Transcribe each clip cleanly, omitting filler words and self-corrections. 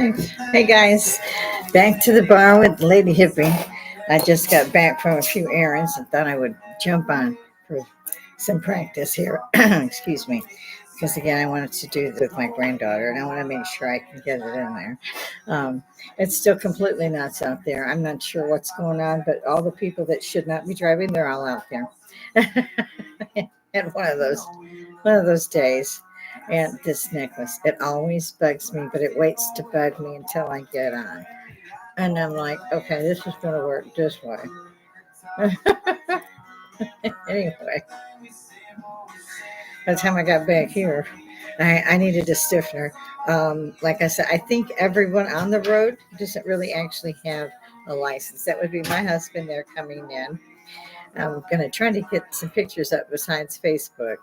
Hey guys, back to the bar with Lady Hippy. I just got back from a few errands and thought I would jump on for some practice here. Excuse me. Because again, I wanted to do this with my granddaughter and I want to make sure I can get it in there. Um, it's still completely nuts out there. I'm not sure what's going on, but all the people that should not be driving, they're all out there. And one of those days. And this necklace, it always bugs me, but it waits to bug me until I get on. And I'm like, okay, this is going to work this way. Anyway, by the time I got back here, I needed a stiffener. Like I said, I think everyone on the road doesn't really actually have a license. That would be my husband there coming in. I'm going to try to get some pictures up besides Facebook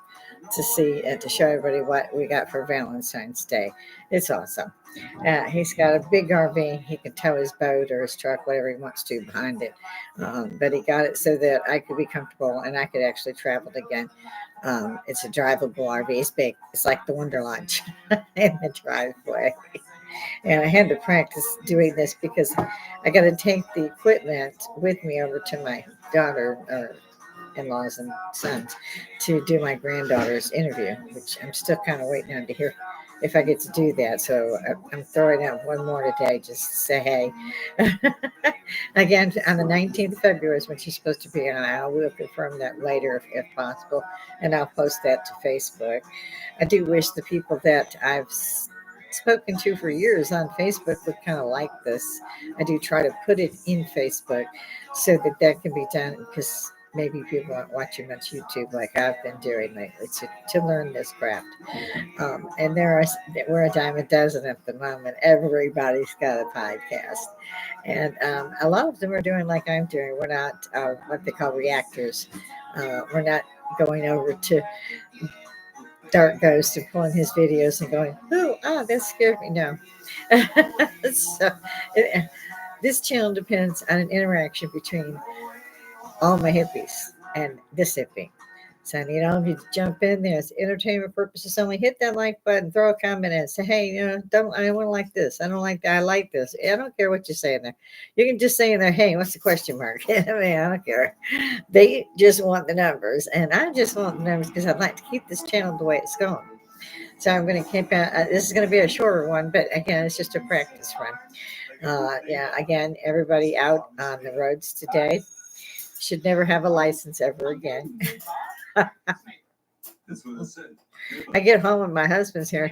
to see and to show everybody what we got for Valentine's Day. It's awesome. He's got a big RV. He can tow his boat or his truck, whatever he wants to, behind it. But he got it so that I could be comfortable and I could actually travel again. It's a drivable RV. It's big. It's like the Wonder Lodge in the driveway. And I had to practice doing this because I got to take the equipment with me over to my daughter or in-laws and sons to do my granddaughter's interview, which I'm still kind of waiting on to hear if I get to do that. So I'm throwing out one more today just to say hey. Again, on the 19th of February is when she's supposed to be on. I will confirm that later if possible, and I'll post that to Facebook. I do wish the people that I've spoken to for years on Facebook would kind of like this. I do try to put it in Facebook so that that can be done because maybe people aren't watching much YouTube like I've been doing lately to learn this craft. And we're a dime a dozen at the moment. Everybody's got a podcast. And a lot of them are doing like I'm doing. We're not what they call reactors. We're not going over to Dark Ghost and pulling his videos and going, oh, that scared me. No. so it, this channel depends on an interaction between all my hippies and this hippie. So I need all of you to jump in there. It's entertainment purposes only. Hit that like button, throw a comment and say, hey, I don't like this. I don't like that. I like this. I don't care what you say in there. You can just say in there, hey, what's the question mark? I mean, I don't care. They just want the numbers. And I just want the numbers because I'd like to keep this channel the way it's going. So I'm going to keep this is going to be a shorter one, but again, it's just a practice run. Yeah, again, everybody out on the roads today should never have a license ever again. I get home and my husband's here,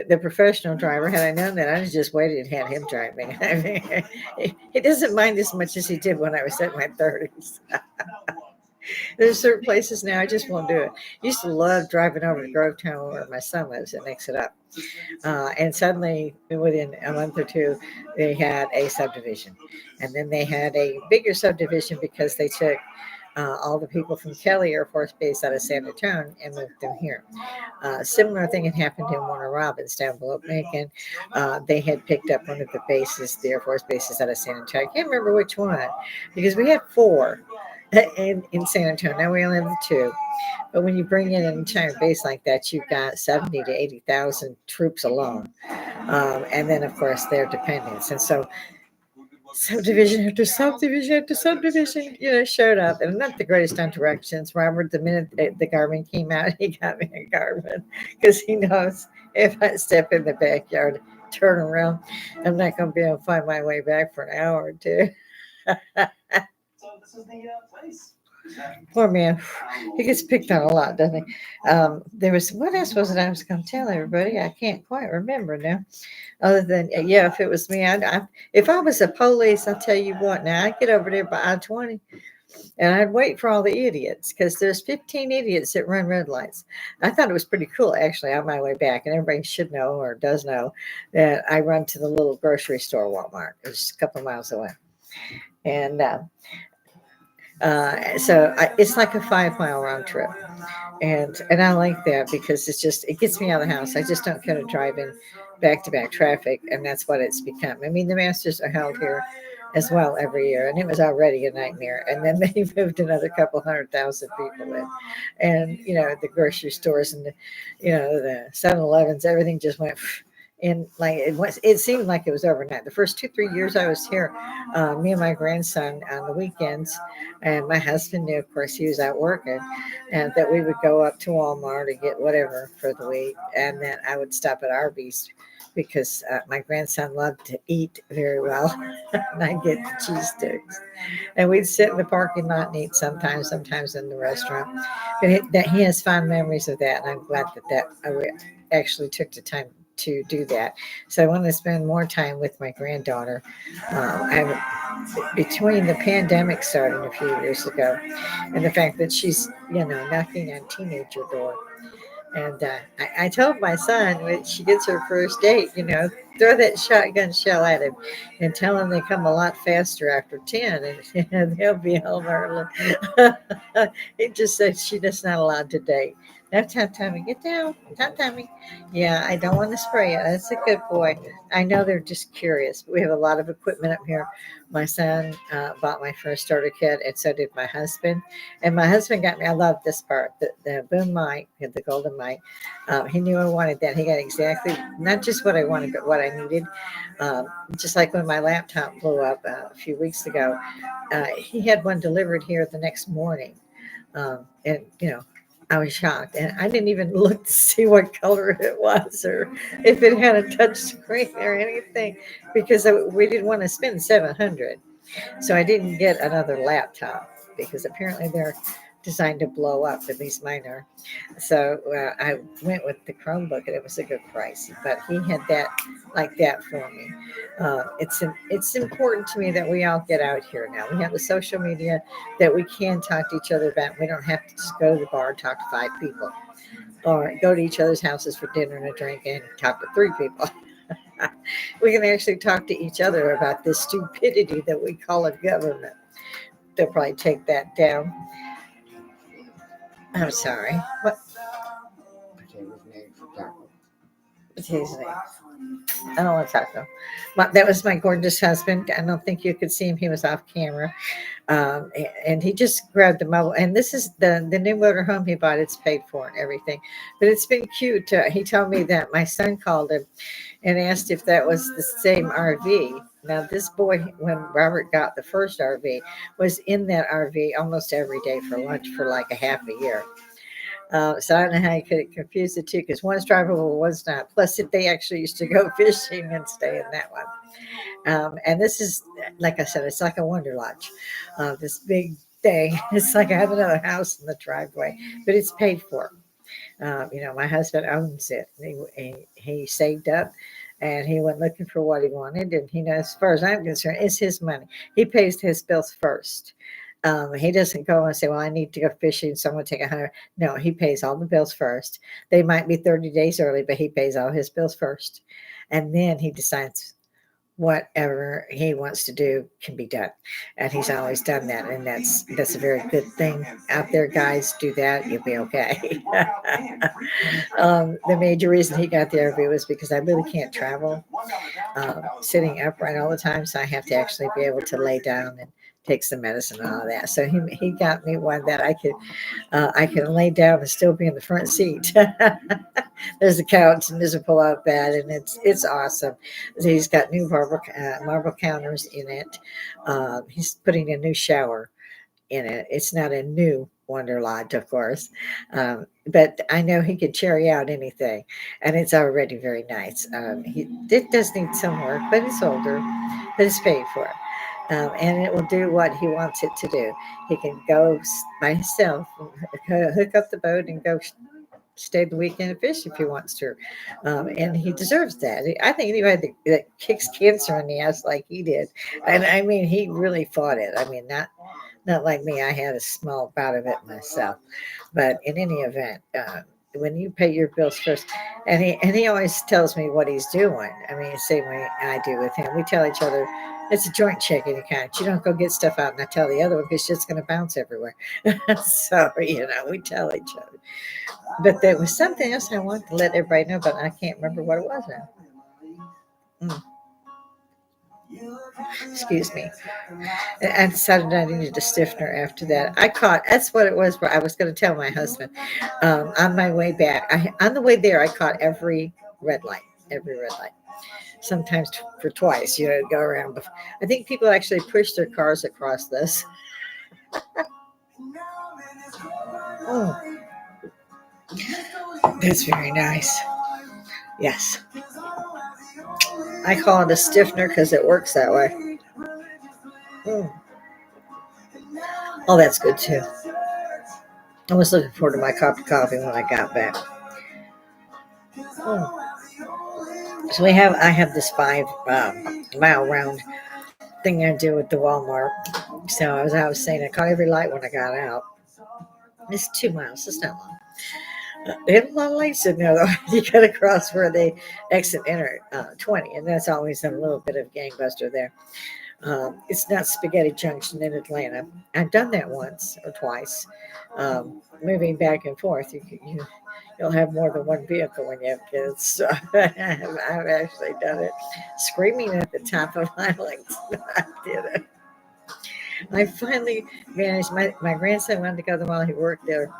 the professional driver. Had I known that, I'd have just waited and had him drive me. I mean, he doesn't mind as much as he did when I was in my 30s. There's certain places now I just won't do it. Used to love driving over to Grovetown where my son lives and mix it up. And suddenly, within a month or two, they had a subdivision. And then they had a bigger subdivision because they took all the people from Kelly Air Force Base out of San Antonio and moved them here. Similar thing had happened in Warner Robins down below Macon. They had picked up one of the bases, the Air Force bases out of San Antonio. I can't remember which one because we had four in San Antonio. Now we only have two. But when you bring in an entire base like that, you've got 70 to 80,000 troops alone. And then, of course, their dependents. And so subdivision after subdivision after subdivision, showed up. And I'm not the greatest on directions. Robert, the minute the Garmin came out, he got me a Garmin because he knows if I step in the backyard, turn around, I'm not going to be able to find my way back for an hour or two. So this is the place. Poor man. He gets picked on a lot, doesn't he? There was, what else was it I was going to tell everybody? I can't quite remember now. Other than, yeah, if it was me, if I was a police, I'll tell you what, now I'd get over there by I-20 and I'd wait for all the idiots because there's 15 idiots that run red lights. I thought it was pretty cool, actually, on my way back. And everybody should know or does know that I run to the little grocery store, Walmart. It's a couple of miles away. And it's like a 5-mile round trip. And I like that because it gets me out of the house. I just don't care to drive in back-to-back traffic, and that's what it's become. I mean, the Masters are held here as well every year, and it was already a nightmare. And then they moved another couple 100,000 people in. And, the grocery stores and, the 7-Elevens, everything just went And like it seemed like it was overnight. The first 2, 3 years I was here, me and my grandson on the weekends, and my husband knew, of course, he was out working, and that we would go up to Walmart to get whatever for the week, and then I would stop at Arby's because my grandson loved to eat very well, and I get the cheese sticks, and we'd sit in the parking lot and eat sometimes in the restaurant. But that he has fond memories of that, and I'm glad that actually took the time to do that. So I want to spend more time with my granddaughter. Between the pandemic starting a few years ago and the fact that she's, knocking on teenager door. And I told my son when she gets her first date, throw that shotgun shell at him and tell him they come a lot faster after 10 and they'll be home early. He just said she's just not allowed to date. No, Tommy, get down. Tommy. Yeah, I don't want to spray it. That's a good boy. I know they're just curious. We have a lot of equipment up here. My son bought my first starter kit, and so did my husband. And my husband got me, I love this part, the boom mic, the golden mic. He knew I wanted that. He got exactly, not just what I wanted, but what I needed. Just like when my laptop blew up a few weeks ago, he had one delivered here the next morning. And, I was shocked. And I didn't even look to see what color it was or if it had a touch screen or anything because we didn't want to spend 700. So I didn't get another laptop because apparently they're designed to blow up, at least mine are. So I went with the Chromebook and it was a good price. But he had that like that for me. It's important to me that we all get out here now. We have the social media that we can talk to each other about. We don't have to just go to the bar and talk to 5 people or go to each other's houses for dinner and a drink and talk to 3 people. We can actually talk to each other about this stupidity that we call a government. They'll probably take that down. I'm sorry. What? Potatoes and eggs. I don't want taco. But that was my gorgeous husband. I don't think you could see him. He was off camera. And he just grabbed a mobile. And this is the new motorhome he bought. It's paid for and everything. But it's been cute. He told me that my son called him and asked if that was the same RV. Now, this boy, when Robert got the first RV, was in that RV almost every day for lunch for like a half a year. So I don't know how you could confuse the two because one's drivable, one's not. Plus, they actually used to go fishing and stay in that one. And this is, like I said, it's like a wonder lodge. This big thing. It's like I have another house in the driveway, but it's paid for. My husband owns it. He saved up and he went looking for what he wanted. And he knows, as far as I'm concerned, it's his money. He pays his bills first. He doesn't go and say, well, I need to go fishing. So I'm going to take 100. No, he pays all the bills first. They might be 30 days early, but he pays all his bills first. And then he decides whatever he wants to do can be done. And he's always done that. And that's a very good thing out there, guys. Do that. You'll be okay. The major reason he got the RV was because I really can't travel sitting upright all the time. So I have to actually be able to lay down and take some medicine and all that. So he got me one that I can lay down and still be in the front seat. There's a couch and there's a pull-out bed, and it's awesome. He's got new marble counters in it. He's putting a new shower in it. It's not a new Wonder Lodge, of course, but I know he can cherry out anything, and it's already very nice. It does need some work, but it's older, but it's paid for. And it will do what he wants it to do. He can go by himself, hook up the boat, and go stay the weekend and fish if he wants to. And he deserves that. I think anybody that kicks cancer in the ass like he did, and I mean, he really fought it. I mean, not like me. I had a small bout of it myself. But in any event, when you pay your bills first, and he always tells me what he's doing. I mean, the same way I do with him. We tell each other it's a joint checking account. You don't go get stuff out and I tell the other one because it's going to bounce everywhere. So we tell each other. But there was something else I wanted to let everybody know, but I can't remember what it was now. Excuse me. I decided I needed a stiffener after that. That's what it was. Where I was going to tell my husband on my way back. On the way there, I caught every red light, every red light. Sometimes for twice, go around. I think people actually push their cars across this. Oh, that's very nice. Yes. I call it a stiffener because it works that way. Mm. Oh, that's good too. I was looking forward to my cup of coffee when I got back. Mm. So I have this 5 mile round thing I do with the Walmart. So as I was saying, I caught every light when I got out. It's 2 miles. It's not long. They have a lot of lights in there, though. You got to cross where they exit enter 20, and that's always a little bit of gangbuster there. It's not Spaghetti Junction in Atlanta. I've done that once or twice. Moving back and forth, you'll have more than one vehicle when you have kids. So I've actually done it, screaming at the top of my lungs. I did it. I finally managed. My grandson wanted to go to the mall. He worked there.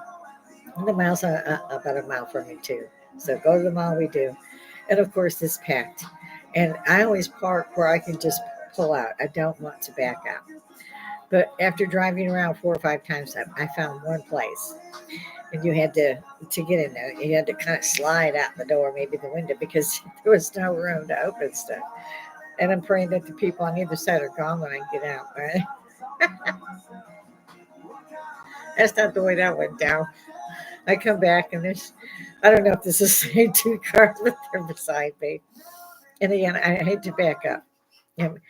And the miles are about a mile from me too. So go to the mall. We do, and of course it's packed. And I always park where I can just pull out. I don't want to back out. But after driving around 4 or 5 times, I found one place, and you had to get in there. You had to kind of slide out the door, maybe the window, because there was no room to open stuff. And I'm praying that the people on either side are gone when I get out. Right? That's not the way that went down. I come back and I don't know if this is the same 2 cars, but they're beside me. And again, I hate to back up. And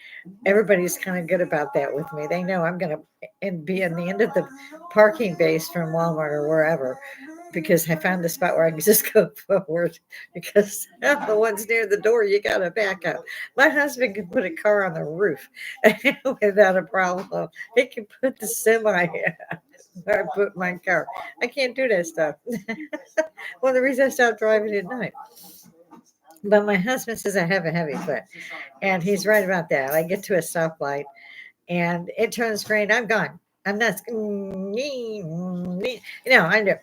everybody's kind of good about that with me. They know I'm going to and be in the end of the parking base from Walmart or wherever because I found a spot where I can just go forward because the ones near the door, you got to back up. My husband can put a car on the roof without a problem. He can put the semi where I put my car. I can't do that stuff. Well, the reason I stopped driving at night. But my husband says I have a heavy foot, and he's right about that. I get to a stoplight, and it turns green. I'm gone. I'm not. I know.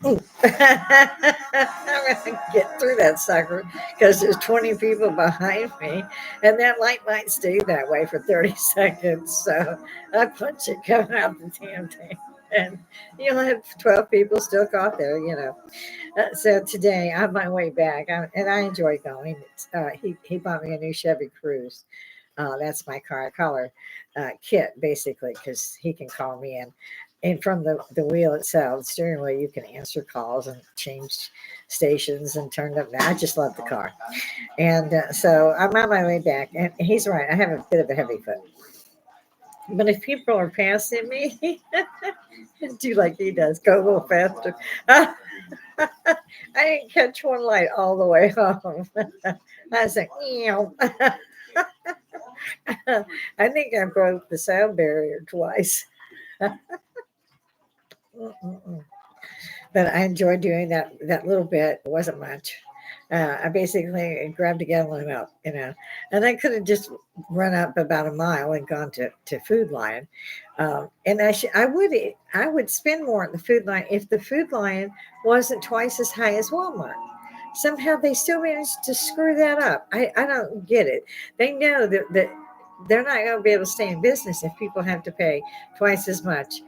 Ooh. I'm gonna get through that sucker because there's 20 people behind me, and that light might stay that way for 30 seconds. So I punch it coming out the damn thing, and you'll have 12 people still caught there. So today on my way back, and I enjoy going. He bought me a new Chevy Cruze. That's my car. I call her Kit basically because he can call me in. And from the wheel itself, the steering wheel, you can answer calls and change stations and turn them. I just love the car. And so I'm on my way back, and he's right. I have a bit of a heavy foot. But if people are passing me, do like he does, go a little faster. I didn't catch one light all the way home. I was like, meow. I think I broke the sound barrier twice. Mm-mm-mm. But I enjoyed doing that little bit. It wasn't much. I basically grabbed a gallon of milk, and I could have just run up about a mile and gone to Food Lion. And I would spend more at the Food Lion if the Food Lion wasn't twice as high as Walmart. Somehow they still managed to screw that up. I don't get it. They know that they're not going to be able to stay in business if people have to pay twice as much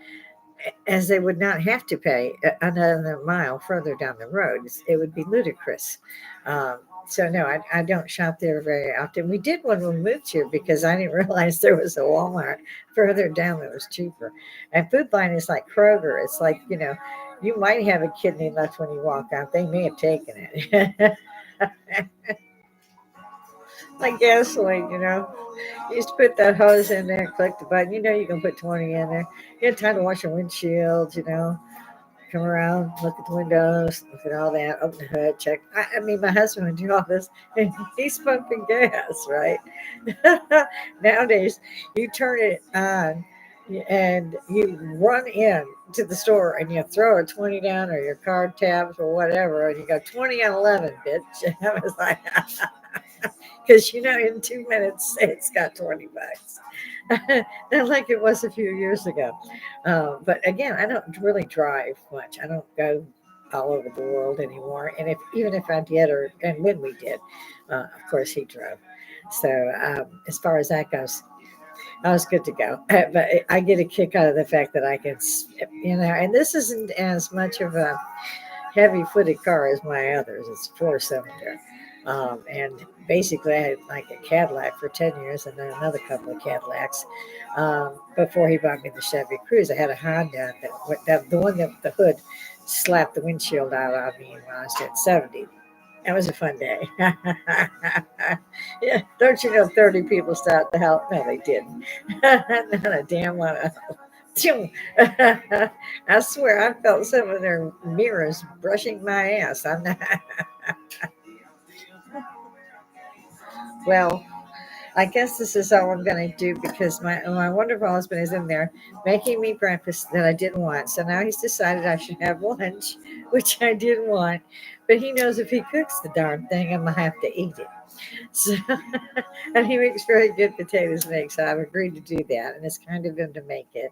as they would not have to pay another mile further down the road. It would be ludicrous. So no, I don't shop there very often. We did when we moved here because I didn't realize there was a Walmart further down that was cheaper. And Food Line is like Kroger. It's like, you might have a kidney left when you walk out. They may have taken it. Like gasoline. You used to put that hose in there, click the button. You can put 20 in there. You had time to wash your windshield. Come around, look at the windows, look at all that, open the hood, check. I mean, my husband would do all this, and he's pumping gas, right? Nowadays, you turn it on, and you run in to the store, and you throw a 20 down, or your card tabs, or whatever, and you go 20 on 11, bitch. And I was like, because in 2 minutes it's got $20. Not like it was a few years ago. But again, I don't really drive much. I don't go. all over the world anymore. And if even if I did, or and when we did, of course he drove. So as far as that goes, I was good to go. But I get a kick out of the fact that I can, and this isn't as much of a heavy footed car as my others. It's 4 cylinder. And basically, I had like a Cadillac for 10 years and then another couple of Cadillacs before he bought me the Chevy Cruze. I had a Honda the one that the hood slapped the windshield out on me when I was at 70. That was a fun day. Yeah, don't you know 30 people stopped the help? No, they didn't. Not a damn one of them. I swear I felt some of their mirrors brushing my ass. I'm not, well, I guess this is all I'm going to do because my wonderful husband is in there making me breakfast that I didn't want. So now he's decided I should have lunch, which I didn't want. But he knows if he cooks the darn thing, I'm going to have to eat it. So, and he makes very good potatoes and eggs. So I've agreed to do that. And it's kind of him to make it.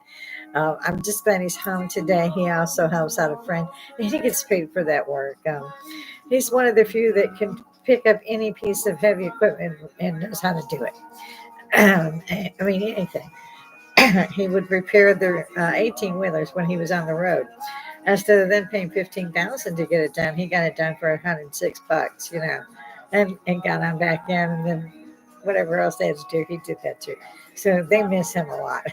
I'm just glad he's home today. He also helps out a friend, and he gets paid for that work. He's one of the few that can pick up any piece of heavy equipment and knows how to do it. I mean, anything. He would repair the 18 wheelers when he was on the road. Instead of then paying 15,000 to get it done, he got it done for $106, and got on back in, and then whatever else they had to do, he did that too. So they miss him a lot.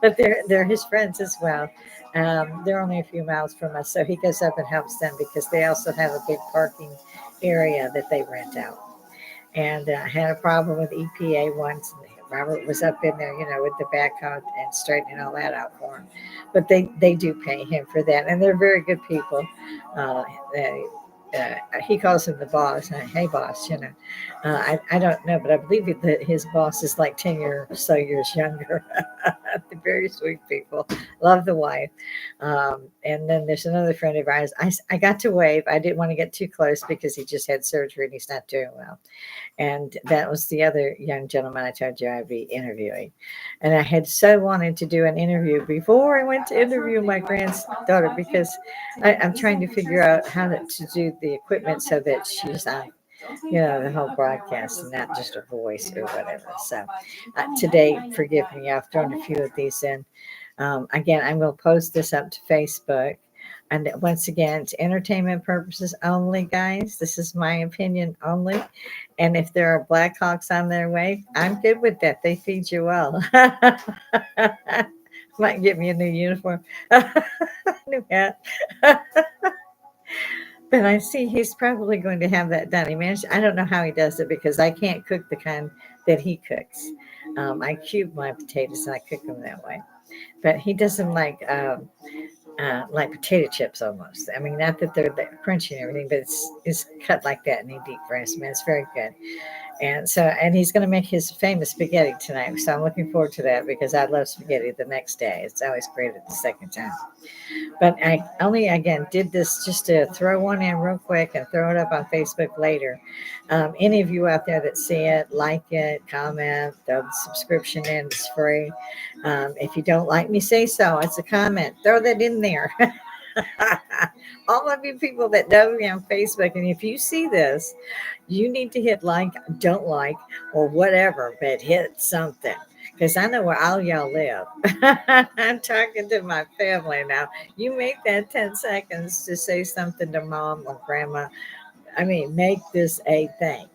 But they're his friends as well. They're only a few miles from us, so he goes up and helps them because they also have a big parking area that they rent out. And I had a problem with EPA once. And Robert was up in there, with the backhoe and straightening all that out for him. But they do pay him for that, and they're very good people. They, he calls him the boss. Hey, boss, I don't know, but I believe that his boss is like 10 or so years younger. They're very sweet people. Love the wife. And then there's another friend of ours. I got to wave. I didn't want to get too close because he just had surgery and he's not doing well. And that was the other young gentleman I told you I'd be interviewing. And I had so wanted to do an interview before I went to interview my granddaughter because I'm trying to figure out how to do the equipment so that she's on, the whole broadcast and not just a voice or whatever. So today, forgive me, I've thrown a few of these in. Again, I'm going to post this up to Facebook. And once again, it's entertainment purposes only, guys. This is my opinion only. And if there are Blackhawks on their way, I'm good with that. They feed you well. Might get me a new uniform, new hat. But I see he's probably going to have that done. I don't know how he does it because I can't cook the kind that he cooks. I cube my potatoes and I cook them that way. But he does them like potato chips almost. I mean, not that they're that crunchy and everything, but it's cut like that and he deep fries them. It's very good. And he's going to make his famous spaghetti tonight. So I'm looking forward to that because I love spaghetti the next day. It's always great at the second time. But I only, again, did this just to throw one in real quick and throw it up on Facebook later. Any of you out there that see it, like it, comment, throw the subscription in. It's free. If you don't like me, say so. It's a comment. Throw that in there. All of you people that know me on Facebook, and if you see this, you need to hit like, don't like, or whatever, but hit something. Because I know where all y'all live. I'm talking to my family now. You make that 10 seconds to say something to mom or grandma. I mean, make this a thing.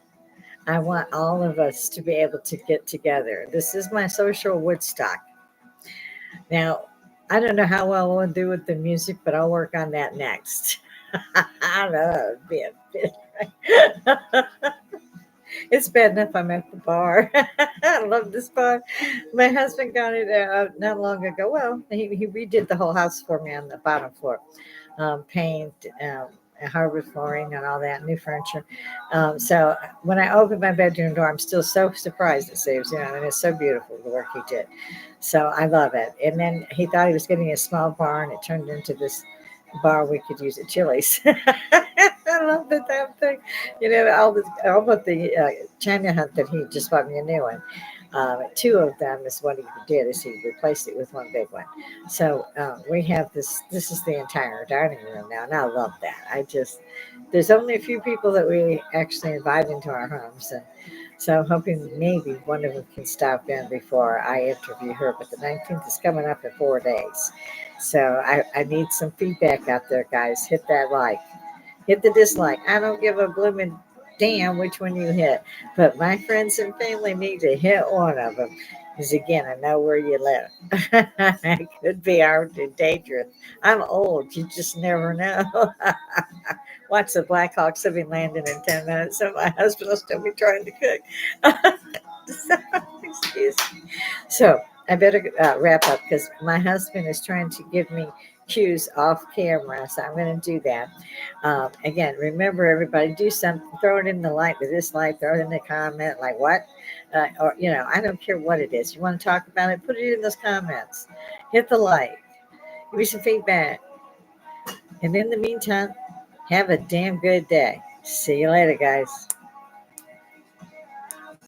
I want all of us to be able to get together. This is my social Woodstock. Now, I don't know how well I'll do with the music, but I'll work on that next. I love being fit. It's bad enough I'm at the bar. I love this bar. My husband got it not long ago. Well, he redid the whole house for me on the bottom floor. Paint, hardwood flooring and all that, new furniture. So when I opened my bedroom door, I'm still so surprised it saves, and it's so beautiful, the work he did. So I love it. And then he thought he was getting a small bar, and it turned into this bar we could use at Chili's. I love the damn thing. All but the China hunt that he just bought me a new one. Two of them is what he did is he replaced it with one big one. So we have this. This is the entire dining room now, and I love that. There's only a few people that we actually invite into our homes, and so I'm hoping maybe one of them can stop in before I interview her. But the 19th is coming up in 4 days, so I need some feedback out there, guys. Hit that like. Hit the dislike. I don't give a blooming damn which one you hit. But my friends and family need to hit one of them. Because again, I know where you live. It could be armed and dangerous. I'm old. You just never know. Watch the Blackhawks will be landing in 10 minutes, so my husband will still be trying to cook. So, excuse me. So I better wrap up because my husband is trying to give me cues off camera. So I'm going to do that. Again, remember everybody, do something, throw it in the light, the dislike, throw it in the comment, like what? Or, I don't care what it is. You want to talk about it, put it in those comments. Hit the like, give me some feedback. And in the meantime, have a damn good day. See you later, guys.